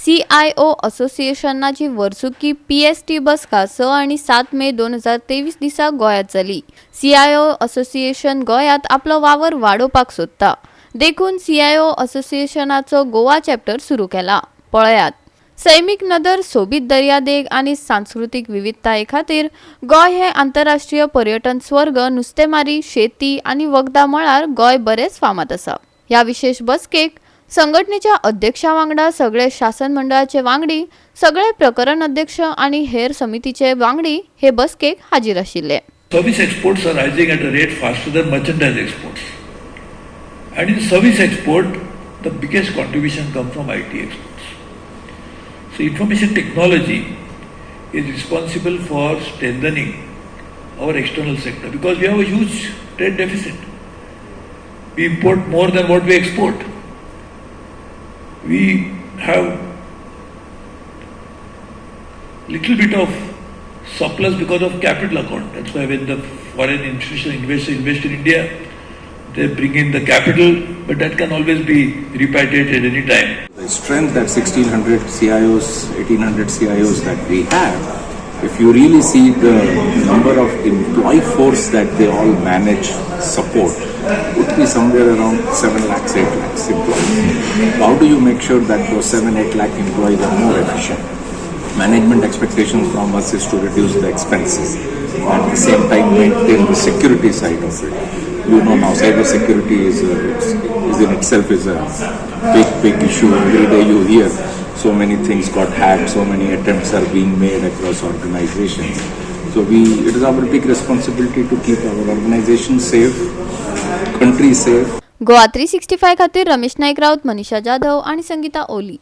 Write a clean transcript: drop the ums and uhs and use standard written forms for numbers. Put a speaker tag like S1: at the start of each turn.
S1: CIO असोसिएशनाची वर्सुकी PST बसका 6 आणि 7 मे 2023 दिसा गोयात जाली. CIO असोसिएशन गोयात आपलो वावर वाडोवपाक सोदता. देखून CIO असोसिएशनाचो गोवा चॅप्टर सुरू केला. पळयात. सैमीक नदर, सोबीत दर्यादेग आणि सांस्कृतिक विविधताये खातीर गोय हे आंतरराष्ट्रीय पर्यटन स्वर्ग, नुस्तेमारी, शेती आणि वखदां मळार गोय बरेच फामाद आसा. ह्या विशेष बसकेक संघटनेच्या अध्यक्षा वांगडा सगळे शासन मंडळाचे वांगडी, सगळे प्रकरण अध्यक्ष आणि हेर समितीचे वांगडी हे बसकेक हाजीर आशिल्ले.
S2: Service exports are rising at a rate faster than merchandise exports. And in service export, the biggest contribution comes from IT exports. So information technology is responsible for strengthening our external sector because we have a huge trade deficit. We import more than what we export. We have little bit of surplus because of capital account. That's why when the foreign institutional investors invest in India, they bring in the capital, but that can always be repatriated any time.
S3: The strength that 1600 CIOs, 1800 CIOs that we have, if you really see the number of employee force that they all manage, support, would be somewhere around 7 lakhs, 8 lakhs employees. How do you make sure that those 7, 8 lakh employees are more efficient? Management expectations from us is to reduce the expenses. At the same time, maintain the security side of it. You know now cyber security is in itself is a big issue. Every day you hear so many things got hacked, so many attempts are being made across organizations. So it is our big responsibility to keep our organization safe, country safe.
S1: Goa 365 खातीर रमेश नाईक राऊत, मनीषा जाधव आणि संगीता ओली.